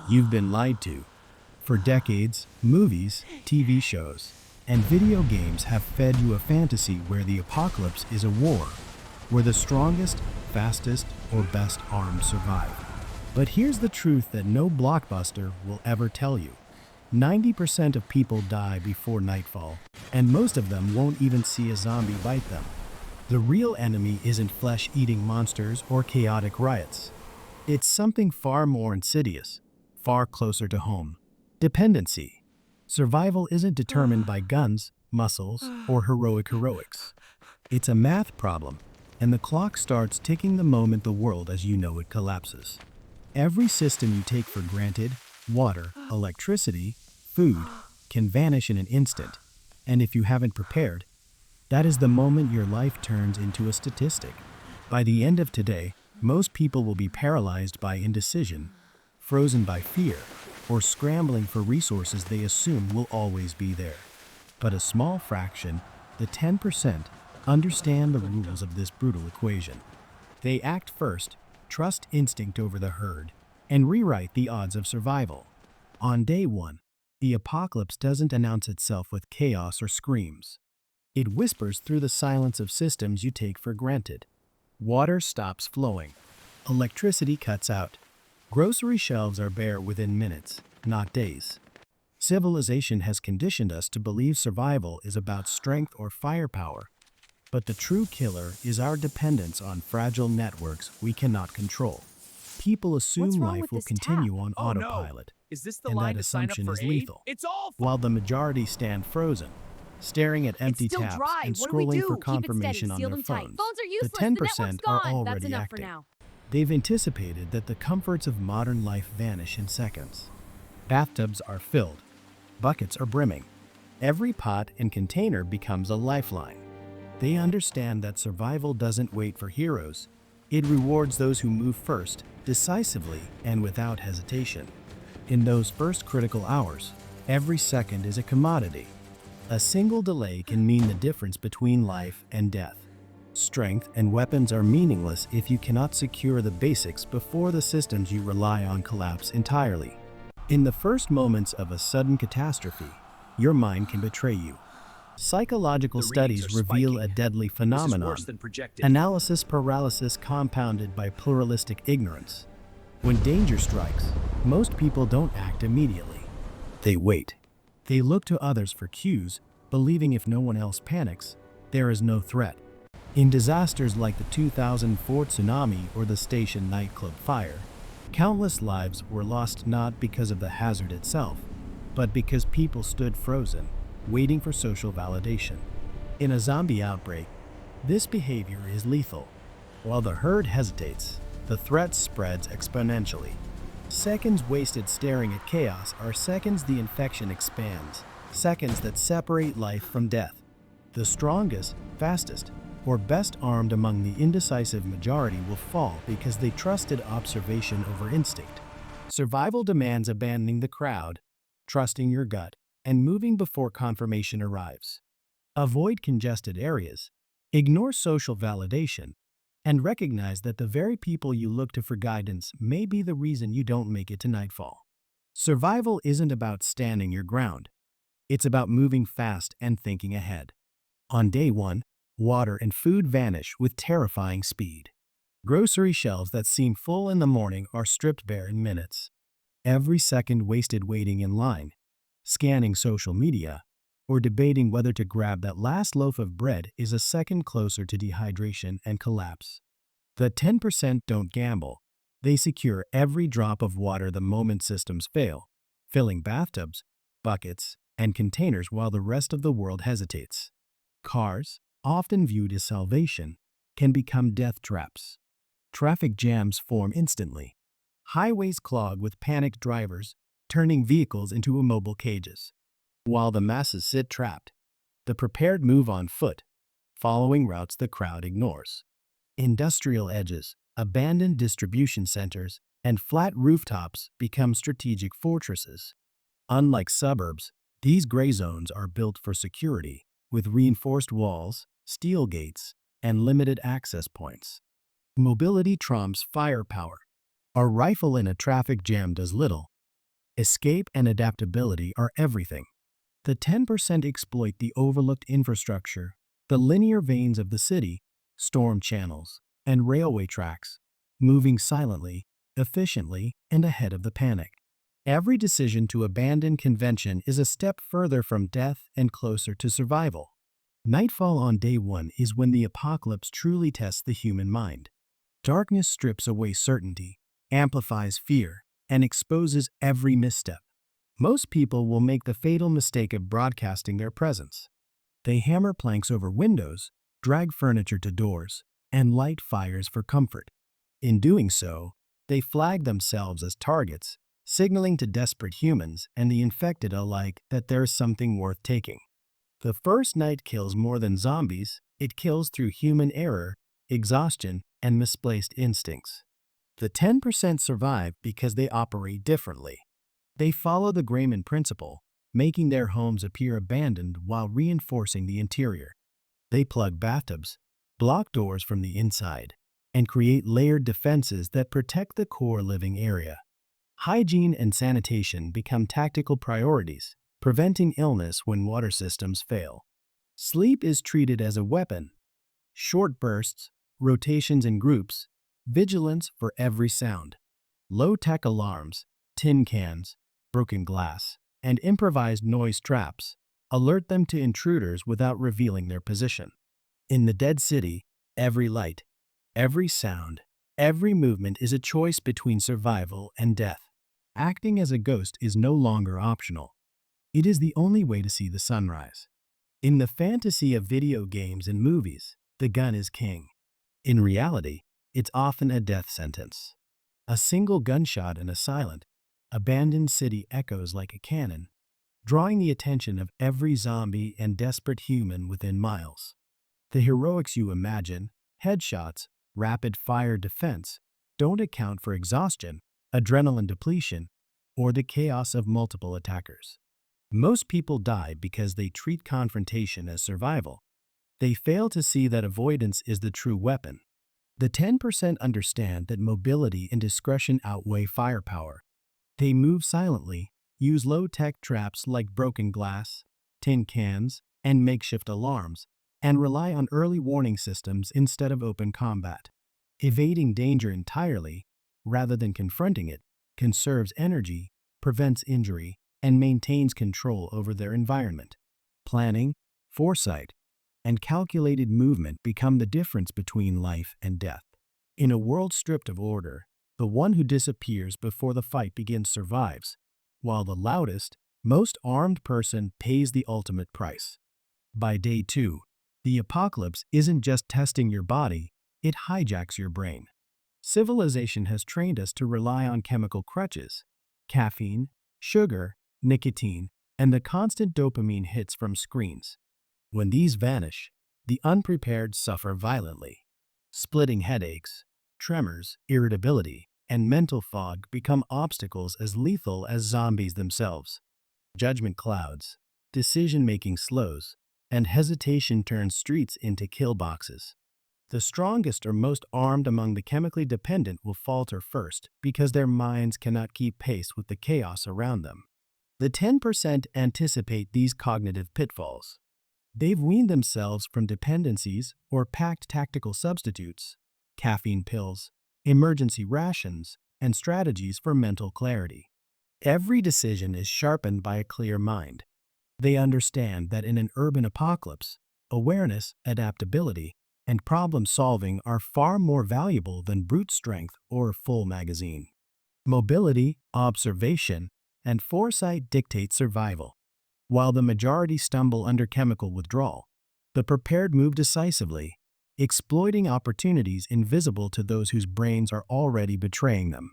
You've been lied to. For decades, movies, TV shows, and video games have fed you a fantasy where the apocalypse is a war, where the strongest, fastest, or best armed survive. But here's the truth that no blockbuster will ever tell you. 90% of people die before nightfall, and most of them won't even see a zombie bite them. The real enemy isn't flesh-eating monsters or chaotic riots. It's something far more insidious, far closer to home. Dependency. Survival isn't determined by guns, muscles, or heroics. It's a math problem, and the clock starts ticking the moment the world as you know it collapses. Every system you take for granted, water, electricity, food, can vanish in an instant, and if you haven't prepared, that is the moment your life turns into a statistic. By the end of today, most people will be paralyzed by indecision, frozen by fear, or scrambling for resources they assume will always be there. But a small fraction, the 10%, understand the rules of this brutal equation. They act first, trust instinct over the herd, and rewrite the odds of survival. On day one, the apocalypse doesn't announce itself with chaos or screams. It whispers through the silence of systems you take for granted. Water stops flowing. Electricity cuts out. Grocery shelves are bare within minutes, not days. Civilization has conditioned us to believe survival is about strength or firepower, but the true killer is our dependence on fragile networks we cannot control. People assume life will continue on autopilot, Is this the and line that to sign up assumption for is aid? lethal, It's all while the majority stand frozen, staring at empty It's still tabs dry. and What do we scrolling do? for Keep it steady, confirmation on sealed their and tight. phones. Phones are The useless. The 10% network's are gone. already That's enough acting. for now. They've anticipated that the comforts of modern life vanish in seconds. Bathtubs are filled. Buckets are brimming. Every pot and container becomes a lifeline. They understand that survival doesn't wait for heroes. It rewards those who move first, decisively, and without hesitation. In those first critical hours, every second is a commodity. A single delay can mean the difference between life and death. Strength and weapons are meaningless if you cannot secure the basics before the systems you rely on collapse entirely. In the first moments of a sudden catastrophe, your mind can betray you. Psychological The readings studies are reveal spiking. a deadly This is phenomenon: worse than projected. analysis paralysis compounded by pluralistic ignorance. When danger strikes, most people don't act immediately. They wait. They look to others for cues, believing if no one else panics, there is no threat. In disasters like the 2004 tsunami or the station nightclub fire, countless lives were lost not because of the hazard itself, but because people stood frozen, waiting for social validation. In a zombie outbreak, this behavior is lethal. While the herd hesitates, the threat spreads exponentially. Seconds wasted staring at chaos are seconds the infection expands, seconds that separate life from death. The strongest, fastest, or best armed among the indecisive majority will fall because they trusted observation over instinct. Survival demands abandoning the crowd, trusting your gut, and moving before confirmation arrives. Avoid congested areas, ignore social validation, and recognize that the very people you look to for guidance may be the reason you don't make it to nightfall. Survival isn't about standing your ground. It's about moving fast and thinking ahead. On day one, water and food vanish with terrifying speed. Grocery shelves that seem full in the morning are stripped bare in minutes. Every second wasted waiting in line, scanning social media, or debating whether to grab that last loaf of bread is a second closer to dehydration and collapse. The 10% don't gamble. They secure every drop of water the moment systems fail, filling bathtubs, buckets, and containers while the rest of the world hesitates. Cars, often viewed as salvation, can become death traps. Traffic jams form instantly. Highways clog with panicked drivers, turning vehicles into immobile cages. While the masses sit trapped, the prepared move on foot, following routes the crowd ignores. Industrial edges, abandoned distribution centers, and flat rooftops become strategic fortresses. Unlike suburbs, these gray zones are built for security, with reinforced walls, steel gates, and limited access points. Mobility trumps firepower. A rifle in a traffic jam does little, Escape and adaptability are everything. The 10% exploit the overlooked infrastructure, the linear veins of the city, storm channels, and railway tracks, moving silently, efficiently, and ahead of the panic. Every decision to abandon convention is a step further from death and closer to survival. Nightfall on day one is when the apocalypse truly tests the human mind. Darkness strips away certainty, amplifies fear, and exposes every misstep. Most people will make the fatal mistake of broadcasting their presence. They hammer planks over windows, drag furniture to doors, and light fires for comfort. In doing so, they flag themselves as targets, signaling to desperate humans and the infected alike that there is something worth taking. The first night kills more than zombies, it kills through human error, exhaustion, and misplaced instincts. The 10% survive because they operate differently. They follow the Grayman principle, making their homes appear abandoned while reinforcing the interior. They plug bathtubs, block doors from the inside, and create layered defenses that protect the core living area. Hygiene and sanitation become tactical priorities, preventing illness when water systems fail. Sleep is treated as a weapon. Short bursts, rotations in groups, vigilance for every sound. Low-tech alarms, tin cans, broken glass, and improvised noise traps alert them to intruders without revealing their position. In the dead city, every light, every sound, every movement is a choice between survival and death. Acting as a ghost is no longer optional. It is the only way to see the sunrise. In the fantasy of video games and movies, the gun is king. In reality, it's often a death sentence. A single gunshot in a silent, abandoned city echoes like a cannon, drawing the attention of every zombie and desperate human within miles. The heroics you imagine, headshots, rapid-fire defense, don't account for exhaustion, adrenaline depletion, or the chaos of multiple attackers. Most people die because they treat confrontation as survival. They fail to see that avoidance is the true weapon. The 10% understand that mobility and discretion outweigh firepower. They move silently, use low-tech traps like broken glass, tin cans, and makeshift alarms, and rely on early warning systems instead of open combat. Evading danger entirely, rather than confronting it, conserves energy, prevents injury, and maintains control over their environment. Planning, foresight, and calculated movement become the difference between life and death. In a world stripped of order, the one who disappears before the fight begins survives, while the loudest, most armed person pays the ultimate price. By day 2, the apocalypse isn't just testing your body, it hijacks your brain. Civilization has trained us to rely on chemical crutches, caffeine, sugar, nicotine, and the constant dopamine hits from screens. When these vanish, the unprepared suffer violently. Splitting headaches, tremors, irritability, and mental fog become obstacles as lethal as zombies themselves. Judgment clouds, decision-making slows, and hesitation turns streets into kill boxes. The strongest or most armed among the chemically dependent will falter first because their minds cannot keep pace with the chaos around them. The 10% anticipate these cognitive pitfalls. They've weaned themselves from dependencies or packed tactical substitutes, caffeine pills, emergency rations, and strategies for mental clarity. Every decision is sharpened by a clear mind. They understand that in an urban apocalypse, awareness, adaptability, and problem-solving are far more valuable than brute strength or a full magazine. Mobility, observation, and foresight dictate survival. While the majority stumble under chemical withdrawal, the prepared move decisively, exploiting opportunities invisible to those whose brains are already betraying them.